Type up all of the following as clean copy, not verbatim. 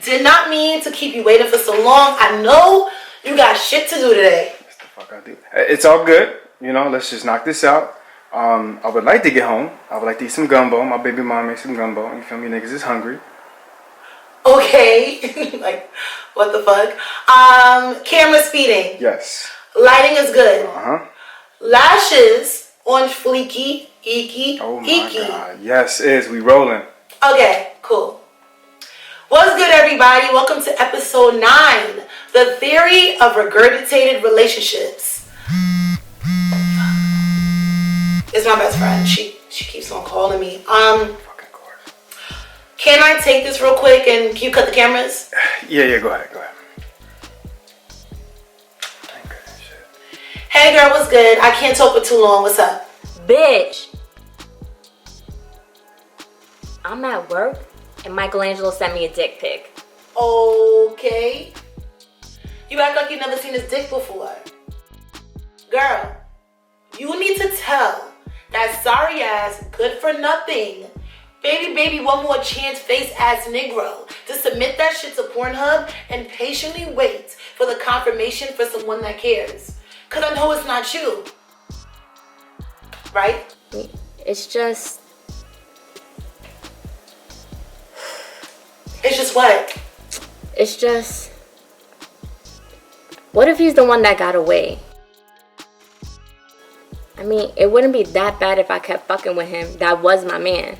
Did not mean to keep you waiting for so long. I know you got shit to do today. That's the fuck I do. It's all good. You know, let's just knock this out. I would like to get home. I would like to eat some gumbo. My baby mom makes some gumbo. You feel me? Niggas is hungry. Okay. Like, what the fuck? Camera speeding. Yes. Lighting is good. Uh-huh. Lashes on fleeky, eeky, Oh my eeky. God. Yes, we rolling. Okay, cool. What's good, everybody? Welcome to episode 9, the Theory of Regurgitated Relationships. It's my best friend. She keeps on calling me. Can I take this real quick and can you cut the cameras? Yeah, go ahead. Hey girl, what's good? I can't talk for too long. What's up? Bitch. I'm at work and Michelangelo sent me a dick pic. Okay. You act like you've never seen his dick before. Girl, you need to tell that sorry ass, good for nothing, baby, one more chance face ass Negro to submit that shit to Pornhub and patiently wait for the confirmation for someone that cares. Cause I know it's not you. Right? It's just what? It's just, what if he's the one that got away? I mean, it wouldn't be that bad if I kept fucking with him. That was my man.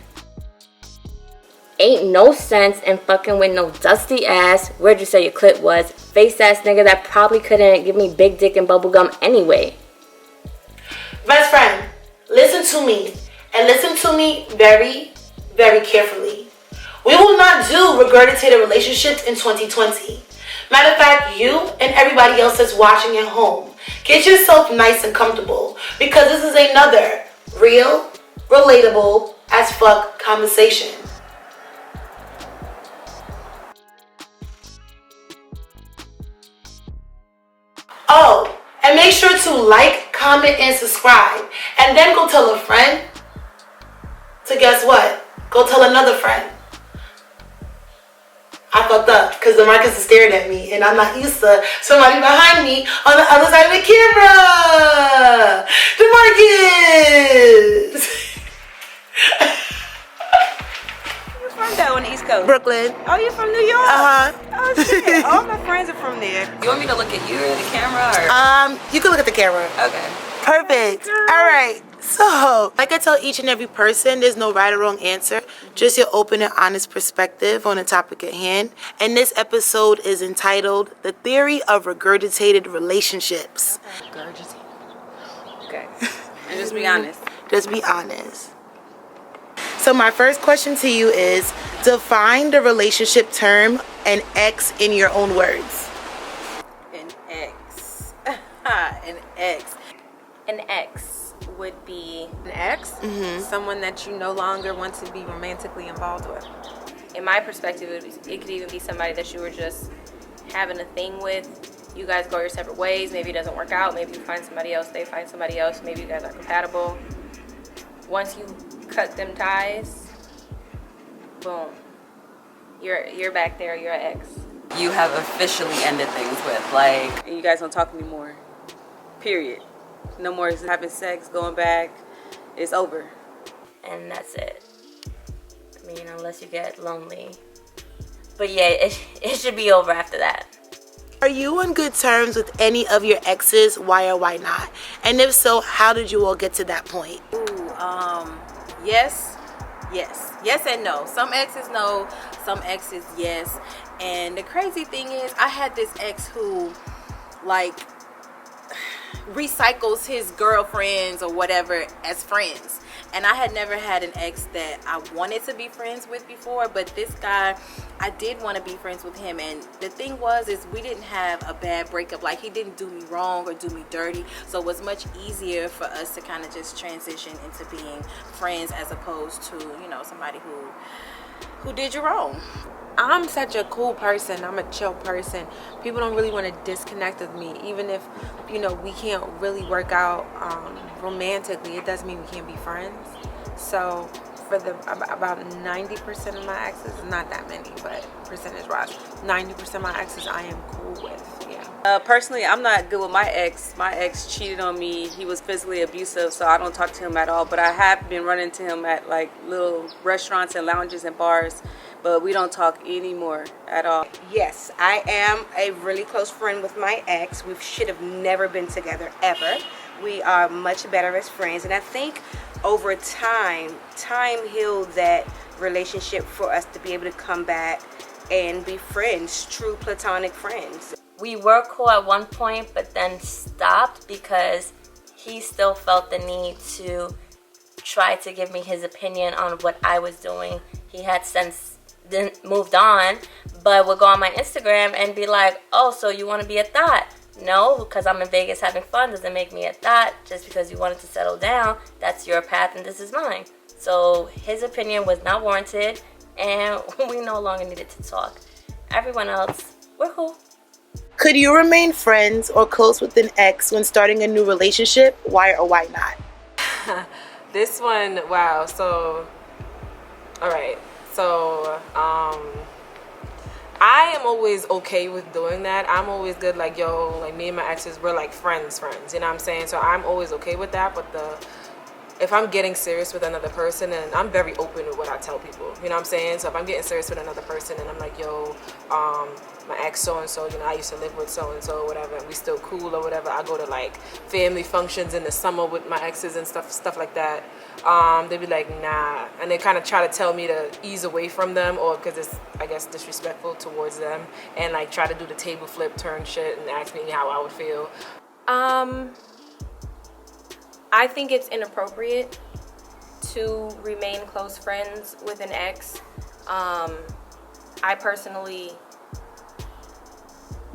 Ain't no sense in fucking with no dusty ass, where'd you say your clit was, face ass nigga that probably couldn't give me big dick and bubblegum anyway. Best friend, listen to me. And listen to me very, very carefully. We will not do regurgitated relationships in 2020. Matter of fact, you and everybody else that's watching at home, get yourself nice and comfortable because this is another real, relatable as fuck conversation. Oh, and make sure to like, comment, and subscribe. And then go tell a friend to guess what? Go tell another friend. I fucked up because the Marcus is staring at me and I'm not used to somebody behind me on the other side of the camera. DeMarcus! You're from there on the East Coast? Brooklyn. Oh, you're from New York? Uh-huh. Oh, shit. All my friends are from there. You want me to look at you or the camera? Or? You can look at the camera. Okay. Perfect. All right. So, like I tell each and every person, there's no right or wrong answer. Just your open and honest perspective on the topic at hand. And this episode is entitled The Theory of Regurgitated Relationships. Regurgitated. Okay. And just be honest. Just be honest. So my first question to you is, define the relationship term an ex in your own words. An ex. An ex. An ex would be An ex? Mm-hmm. Someone that you no longer want to be romantically involved with. in my perspective, it could even be somebody that you were just having a thing with. You guys go your separate ways. Maybe it doesn't work out. Maybe you find somebody else. They find somebody else. Maybe you guys are compatible. Once you cut them ties, boom, you're back there. You're an ex. You have officially ended things with, like, And you guys don't talk anymore. Period. No more having sex, going back. It's over. And that's it. I mean, unless you get lonely. But yeah, it should be over after that. Are you on good terms with any of your exes? Why or why not? And if so, how did you all get to that point? Yes and no. Some exes no, some exes yes. And the crazy thing is, I had this ex who, like, recycles his girlfriends or whatever as friends. And I had never had an ex that I wanted to be friends with before, but this guy, I did want to be friends with him. And the thing was, is we didn't have a bad breakup. Like, he didn't do me wrong or do me dirty. So it was much easier for us to kind of just transition into being friends as opposed to, you know, somebody who did you wrong. I'm such a cool person. I'm a chill person. People don't really want to disconnect with me. Even if, you know, we can't really work out romantically, it doesn't mean we can't be friends. So for the about 90% of my exes, not that many, but percentage wise, 90% of my exes I am cool with. Yeah. Personally, I'm not good with my ex. My ex cheated on me. He was physically abusive, so I don't talk to him at all. But I have been running to him at like little restaurants and lounges and bars, but we don't talk anymore at all. Yes, I am a really close friend with my ex. We should have never been together ever. We are much better as friends, and I think over time healed that relationship for us to be able to come back and be friends, true platonic friends. We were cool at one point, but then stopped because he still felt the need to try to give me his opinion on what I was doing. He had since then moved on, but would go on my Instagram and be like, oh, so you want to be a thought? No, because I'm in Vegas having fun doesn't make me a thought. Just because you wanted to settle down, that's your path and this is mine. So his opinion was not warranted, and we no longer needed to talk. Everyone else, we're cool. Could you remain friends or close with an ex when starting a new relationship? Why or why not? This one, wow. So, all right. So, I am always okay with doing that. I'm always good, like, yo, like me and my exes, we're like friends, you know what I'm saying? So I'm always okay with that, but if I'm getting serious with another person, and I'm very open with what I tell people, you know what I'm saying? So if I'm getting serious with another person and I'm like, yo, my ex so-and-so, you know, I used to live with so-and-so or whatever, and we still cool or whatever, I go to like family functions in the summer with my exes and stuff like that. They'd be like, nah, and they kind of try to tell me to ease away from them, or because it's, I guess, disrespectful towards them, and like try to do the table flip, turn shit, and ask me how I would feel. I think it's inappropriate to remain close friends with an ex. I personally,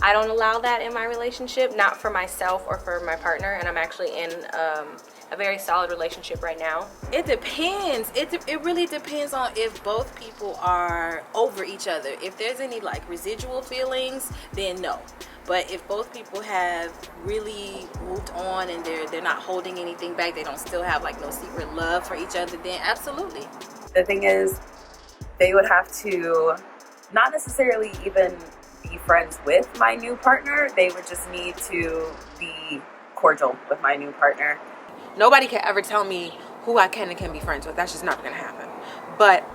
I don't allow that in my relationship, not for myself or for my partner, and I'm actually in a very solid relationship right now. It depends. It really depends on if both people are over each other. If there's any like residual feelings, then no. But if both people have really moved on and they're not holding anything back, they don't still have like no secret love for each other, then absolutely. The thing is, they would have to not necessarily even be friends with my new partner. They would just need to be cordial with my new partner. Nobody can ever tell me who I can and can be friends with. That's just not gonna happen. But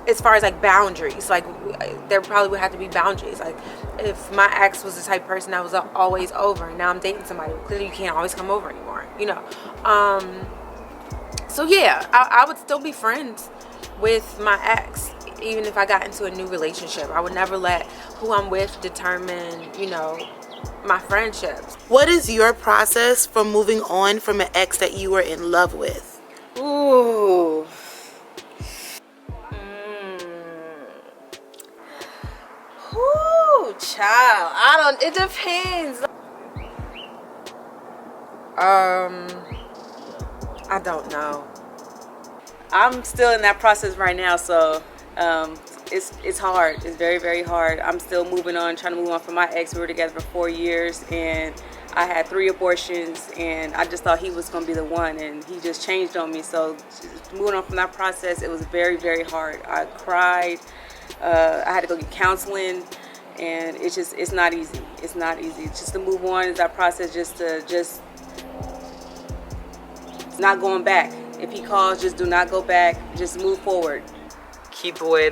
as far as like boundaries, like there probably would have to be boundaries. Like if my ex was the type of person that was always over, and now I'm dating somebody, well, clearly you can't always come over anymore, you know. So yeah, I would still be friends with my ex even if I got into a new relationship. I would never let who I'm with determine, you know, my friendships. What is your process for moving on from an ex that you were in love with? Ooh. Ooh, child. It depends. I don't know. I'm still in that process right now, so it's hard. It's very, very hard. I'm still moving on, trying to move on from my ex. We were together for 4 years, and I had 3 abortions, and I just thought he was going to be the one, and he just changed on me. So just moving on from that process, it was very, very hard. I cried. I had to go get counseling, and it's not easy. It's not easy. Just to move on is that process, just not going back. If he calls, just do not go back. Just move forward. Keep away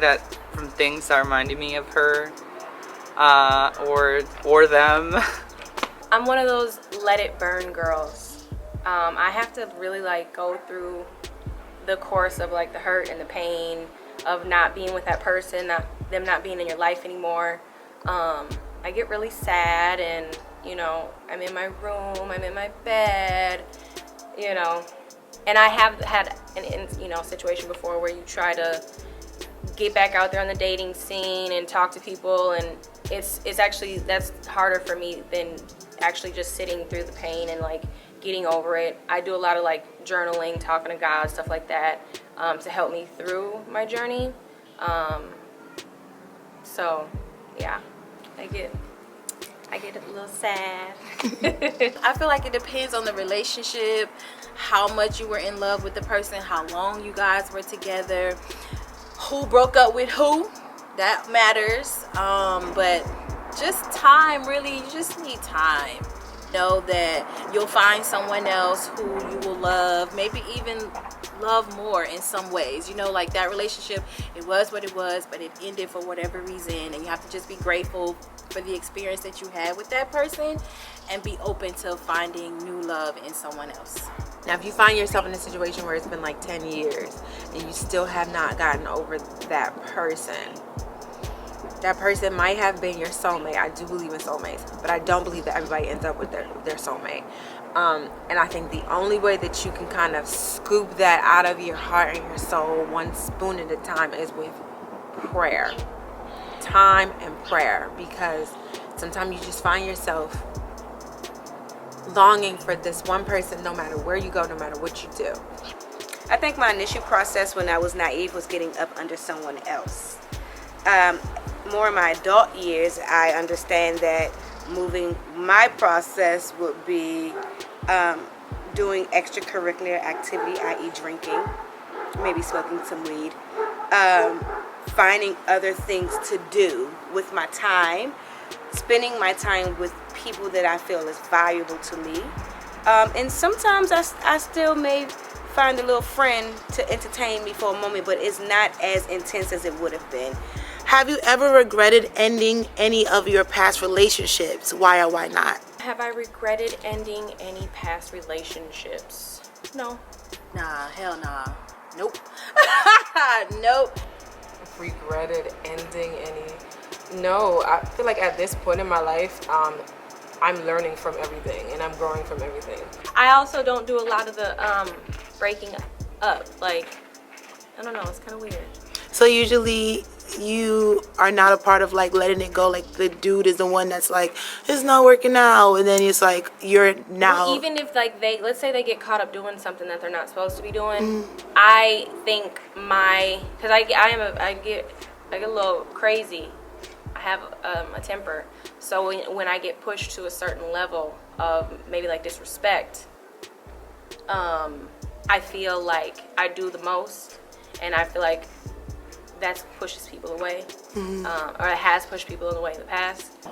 from things that reminded me of her or them. I'm one of those let it burn girls. I have to really like go through the course of like the hurt and the pain of not being with that person, them not being in your life anymore. I get really sad, and you know, I'm in my room, I'm in my bed, you know, and I have had an situation before where you try to get back out there on the dating scene and talk to people, and it's actually, that's harder for me than actually just sitting through the pain and like getting over it. I do a lot of like journaling, talking to God, stuff like that, to help me through my journey. So yeah, I get a little sad. I feel like it depends on the relationship, how much you were in love with the person, how long you guys were together, who broke up with who. That matters. But just time, really, you just need time. Know that you'll find someone else who you will love, maybe even love more in some ways. You know, like that relationship, it was what it was, but it ended for whatever reason, and you have to just be grateful for the experience that you had with that person and be open to finding new love in someone else. Now, if you find yourself in a situation where it's been like 10 years and you still have not gotten over that person might have been your soulmate. I do believe in soulmates, but I don't believe that everybody ends up with their soulmate. And I think the only way that you can kind of scoop that out of your heart and your soul one spoon at a time is with prayer. Time and prayer, because sometimes you just find yourself longing for this one person no matter where you go, no matter what you do. I think my initial process when I was naive was getting up under someone else. More in my adult years, I understand that moving my process would be doing extracurricular activity, i.e. drinking, maybe smoking some weed, finding other things to do with my time, spending my time with people that I feel is valuable to me. And sometimes I still may find a little friend to entertain me for a moment, but it's not as intense as it would have been. Have you ever regretted ending any of your past relationships? Why or why not? Have I regretted ending any past relationships? No. Nah, hell nah. Nope. Nope. Regretted ending any? No, I feel like at this point in my life, I'm learning from everything and I'm growing from everything. I also don't do a lot of the breaking up. Like, I don't know, it's kind of weird. So usually you are not a part of like letting it go, like the dude is the one that's like, it's not working out, and then it's like you're now. Well, even if like let's say they get caught up doing something that they're not supposed to be doing, I think because I get a little crazy. I have a temper, so when I get pushed to a certain level of maybe like disrespect, I feel like I do the most, and I feel like that pushes people away, or it has pushed people away in the past.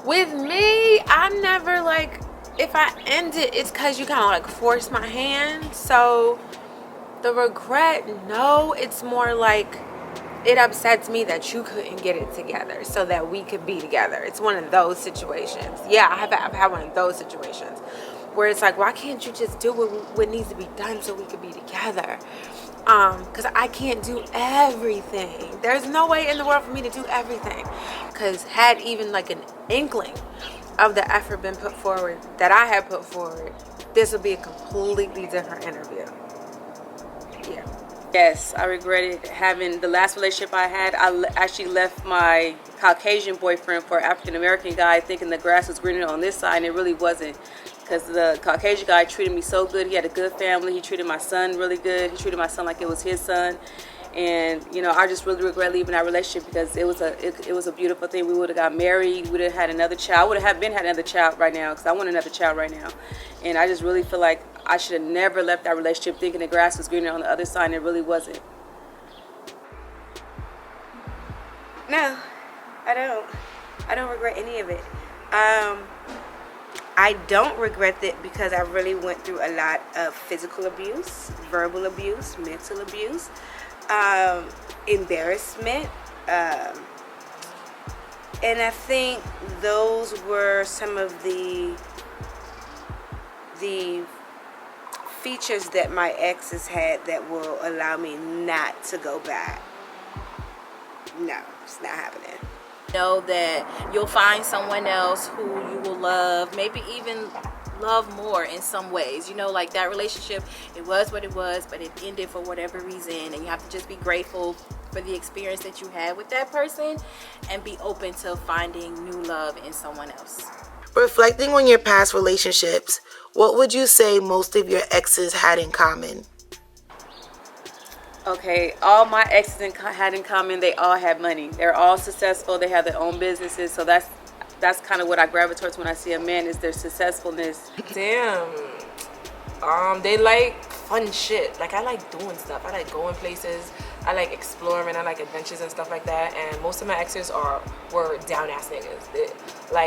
With me, I'm never like, if I end it, it's because you kind of like force my hand. So the regret, no, it's more like it upsets me that you couldn't get it together so that we could be together. It's one of those situations. Yeah, I've had one of those situations where it's like, why can't you just do what needs to be done so we could be together? Because I can't do everything. There's no way in the world for me to do everything. Because had even like an inkling of the effort been put forward that I had put forward, this would be a completely different interview. Yeah. Yes, I regretted having the last relationship I had. I actually left my Caucasian boyfriend for an African American guy thinking the grass was greener on this side, and it really wasn't. Because the Caucasian guy treated me so good. He had a good family. He treated my son really good. He treated my son like it was his son. And, you know, I just really regret leaving that relationship because it was a beautiful thing. We would have got married. We would have had another child. I would have had another child right now because I want another child right now. And I just really feel like I should have never left that relationship thinking the grass was greener on the other side, and it really wasn't. No, I don't regret any of it. I don't regret it because I really went through a lot of physical abuse, verbal abuse, mental abuse, embarrassment, and I think those were some of the features that my exes had that will allow me not to go back. No, it's not happening. Know that you'll find someone else who you will love, maybe even love more in some ways. You know, like that relationship, it was what it was, but it ended for whatever reason, and you have to just be grateful for the experience that you had with that person and be open to finding new love in someone else. Reflecting on your past relationships, what would you say most of your exes had in common? Okay, all my exes had in common, they all had money. They're all successful. They have their own businesses. So that's kind of what I gravitate towards when I see a man, is their successfulness. Damn. They like fun shit. Like, I like doing stuff. I like going places. I like exploring. I like adventures and stuff like that. And most of my exes were down ass niggas.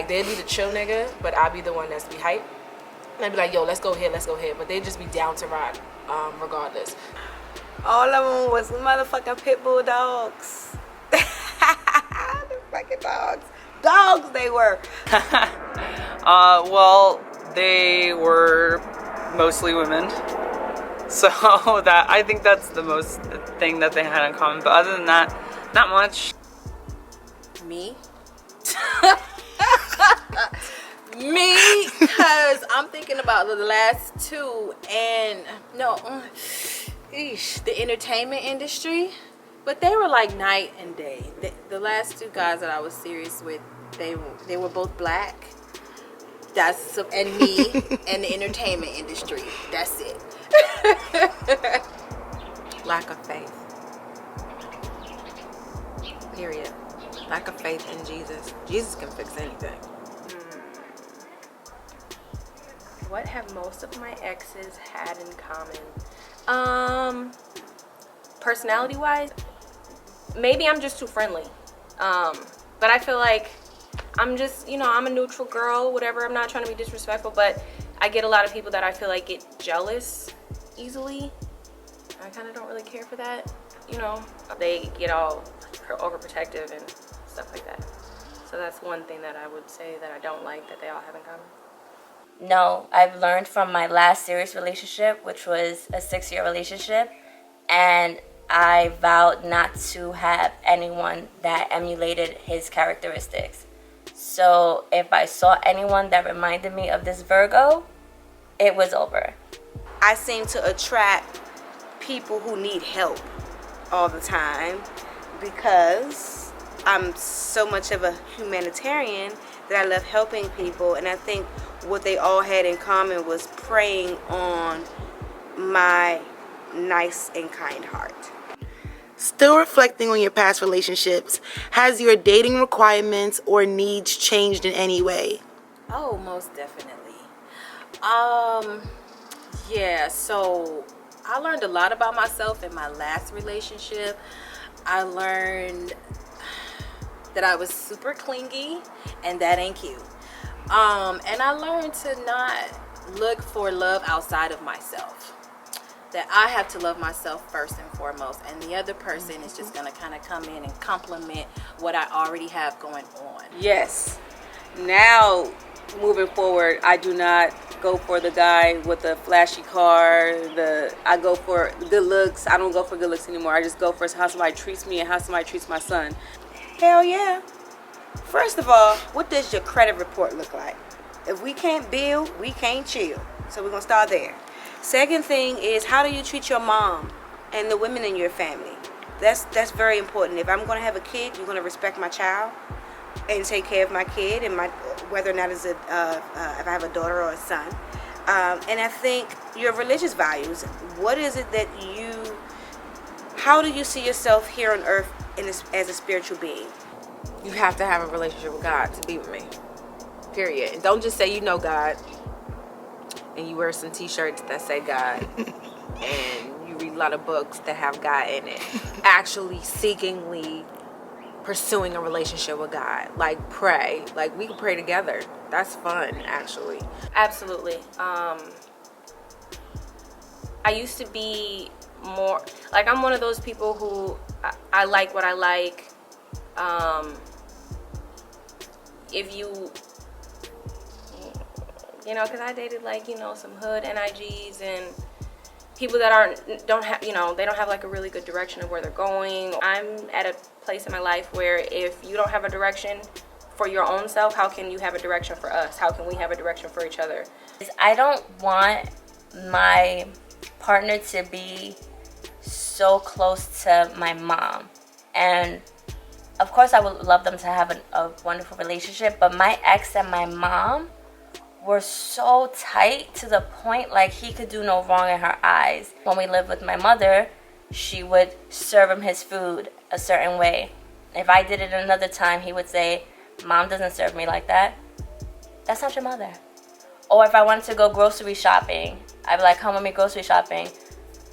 They'd be the chill nigga, but I'd be the one that's be hype. And I'd be like, yo, let's go here. But they'd just be down to ride, regardless. All of them was motherfucking pit bull dogs. The fucking dogs. Dogs they were. Well, they were mostly women. So I think that's the most thing that they had in common. But other than that, not much. Me? Me, because I'm thinking about the last two, and the entertainment industry, but they were like night and day. The last two guys that I was serious with, they were both black. And me and the entertainment industry. That's it. Lack of faith. Period. Lack of faith in Jesus. Jesus can fix anything. What have most of my exes had in common? Personality wise, maybe I'm just too friendly. But I feel like I'm just, I'm a neutral girl, whatever. I'm not trying to be disrespectful, but I get a lot of people that I feel like get jealous easily. I kind of don't really care for that, They get all overprotective and stuff like that. So that's one thing that I would say that I don't like that they all have in common. No, I've learned from my last serious relationship, which was a 6-year relationship, and I vowed not to have anyone that emulated his characteristics. So if I saw anyone that reminded me of this Virgo, it was over. I seem to attract people who need help all the time because I'm so much of a humanitarian that I love helping people, and I think what they all had in common was preying on my nice and kind heart. Still reflecting on your past relationships, has your dating requirements or needs changed in any way? Oh, most definitely. Yeah, so I learned a lot about myself in my last relationship. I learned that I was super clingy, and that ain't cute. And I learned to not look for love outside of myself. That I have to love myself first and foremost, and the other person is just gonna kind of come in and complement what I already have going on. Yes. Now, moving forward, I do not go for the guy with the flashy car. I go for good looks. I don't go for good looks anymore. I just go for how somebody treats me and how somebody treats my son. Hell yeah. First of all, what does your credit report look like? If we can't build, we can't chill. So we're gonna start there. Second thing is, how do you treat your mom and the women in your family? That's very important. If I'm gonna have a kid, you're gonna respect my child and take care of my kid, and whether or not it's if I have a daughter or a son. And I think your religious values. What is it that how do you see yourself here on earth as a spiritual being? You have to have a relationship with God to be with me. Period. And don't just say you know God and you wear some t-shirts that say God and you read a lot of books that have God in it. Actually seekingly pursuing a relationship with God. Like, pray. Like, we can pray together. That's fun, actually. Absolutely. I used to be more like, I'm one of those people who I like what I like. If you because I dated some hood NIGs and people that don't have like a really good direction of where they're going. I'm at a place in my life where if you don't have a direction for your own self, how can you have a direction for us? How can we have a direction for each other? I don't want my partner to be so close to my mom. And of course I would love them to have a wonderful relationship, but my ex and my mom were so tight to the point like he could do no wrong in her eyes. When we lived with my mother, she would serve him his food a certain way. If I did it another time, he would say, Mom doesn't serve me like that. That's not your mother. Or if I wanted to go grocery shopping, I'd be like, come with me grocery shopping.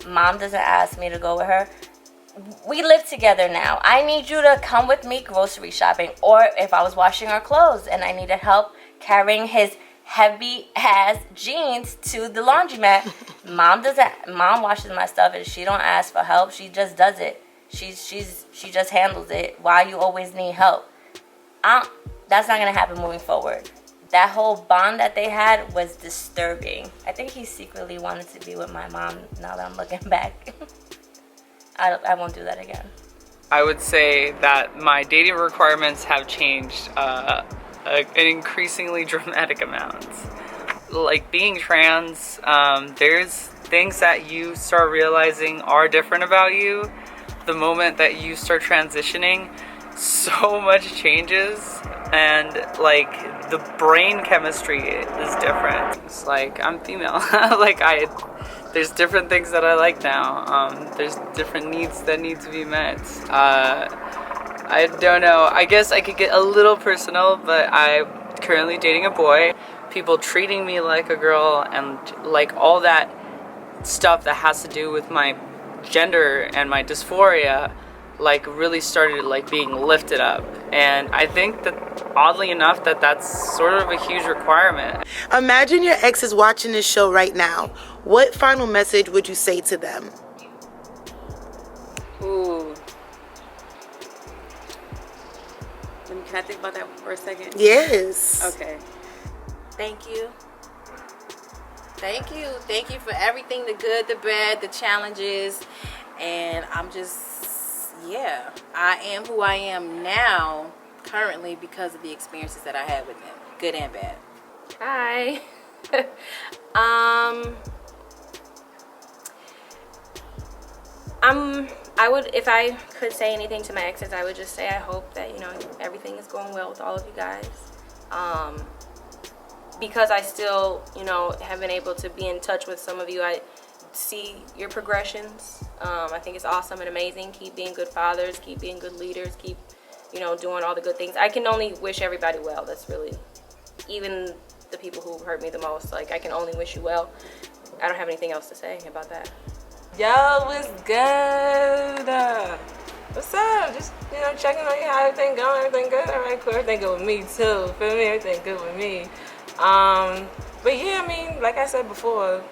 Mom doesn't ask me to go with her. We live together now. I need you to come with me grocery shopping. Or if I was washing our clothes and I needed help carrying his heavy ass jeans to the laundromat, mom washes my stuff and she don't ask for help. She just does it. She just handles it. Why you always need help? That's not gonna happen moving forward. That whole bond that they had was disturbing. I think he secretly wanted to be with my mom now that I'm looking back. I won't do that again. I would say that my dating requirements have changed an increasingly dramatic amount. Like being trans, there's things that you start realizing are different about you. The moment that you start transitioning, so much changes, and like the brain chemistry is different. It's like I'm female. There's different things that I like now. There's different needs that need to be met. I don't know. I guess I could get a little personal, but I'm currently dating a boy. People treating me like a girl and like all that stuff that has to do with my gender and my dysphoria like really started like being lifted up. And I think that oddly enough that's sort of a huge requirement. Imagine your ex is watching this show right now. What final message would you say to them? Ooh. Can I think about that for a second? Yes. Okay. Thank you. Thank you. Thank you for everything, the good, the bad, the challenges. And I'm just, yeah, I am who I am now currently because of the experiences that I had with him, good and bad. Hi. I would, if I could say anything to my exes, I would just say I hope that, you know, everything is going well with all of you guys. Because I still, you know, have been able to be in touch with some of you, I see your progressions. I think it's awesome and amazing. Keep being good fathers, keep being good leaders, keep, you know, doing all the good things. I can only wish everybody well. That's really, even the people who hurt me the most, like, I can only wish you well. I don't have anything else to say about that. Yo, what's good? What's up? Just, you know, checking on you, how everything going, everything good? All right, cool, everything good with me too. Feel me? Everything good with me. But yeah, I mean, like I said before,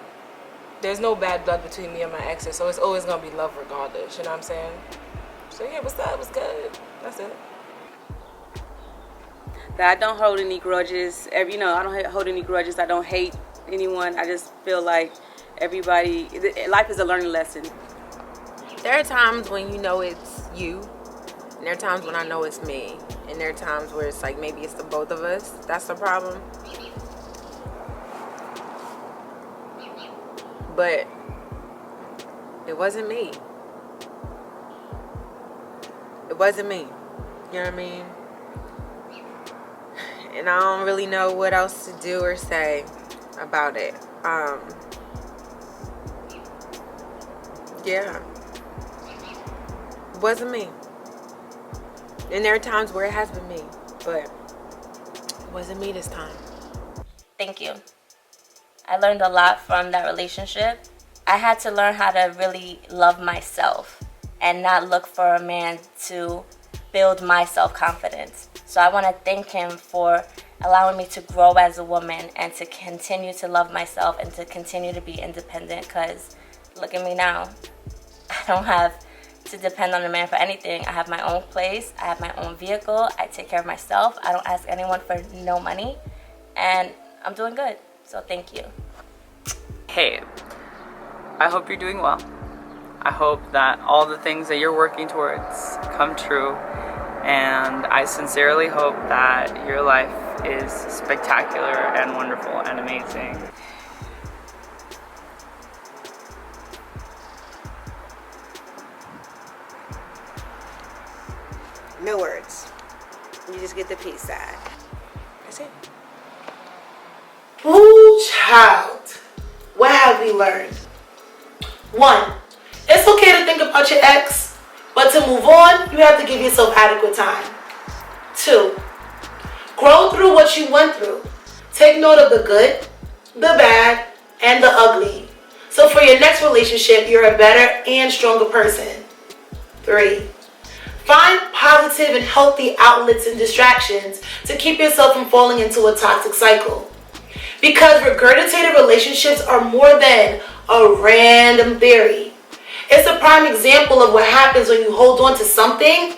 there's no bad blood between me and my exes, so it's always gonna be love regardless, you know what I'm saying? So yeah, what's up? What's good? That's it. That I don't hold any grudges. You know, I don't hold any grudges. I don't hate anyone. I just feel like everybody, life is a learning lesson. There are times when you know it's you, and there are times when I know it's me, and there are times where it's like maybe it's the both of us. That's the problem. But it wasn't me. It wasn't me. You know what I mean? And I don't really know what else to do or say about it. Yeah. It wasn't me. And there are times where it has been me, but it wasn't me this time. Thank you. I learned a lot from that relationship. I had to learn how to really love myself and not look for a man to build my self-confidence. So I want to thank him for allowing me to grow as a woman and to continue to love myself and to continue to be independent, because look at me now. I don't have to depend on a man for anything. I have my own place. I have my own vehicle. I take care of myself. I don't ask anyone for no money. And I'm doing good. So thank you. Hey, I hope you're doing well. I hope that all the things that you're working towards come true. And I sincerely hope that your life is spectacular and wonderful and amazing. No words. You just get the peace side. That's it. Ooh, child. What have we learned? 1, it's okay to think about your ex, but to move on, you have to give yourself adequate time. 2, grow through what you went through. Take note of the good, the bad, and the ugly. So for your next relationship, you're a better and stronger person. 3. Find positive and healthy outlets and distractions to keep yourself from falling into a toxic cycle. Because regurgitated relationships are more than a random theory. It's a prime example of what happens when you hold on to something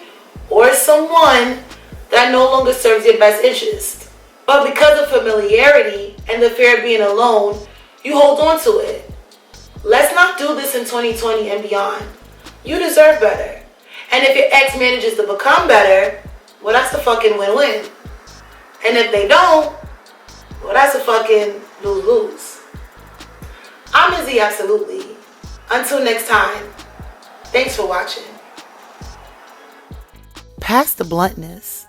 or someone that no longer serves your best interest. But because of familiarity and the fear of being alone, you hold on to it. Let's not do this in 2020 and beyond. You deserve better. And if your ex manages to become better, well, that's a fucking win-win. And if they don't, well, that's a fucking lose-lose. I'm Izzy, absolutely. Until next time, thanks for watching. Pass the Bluntness.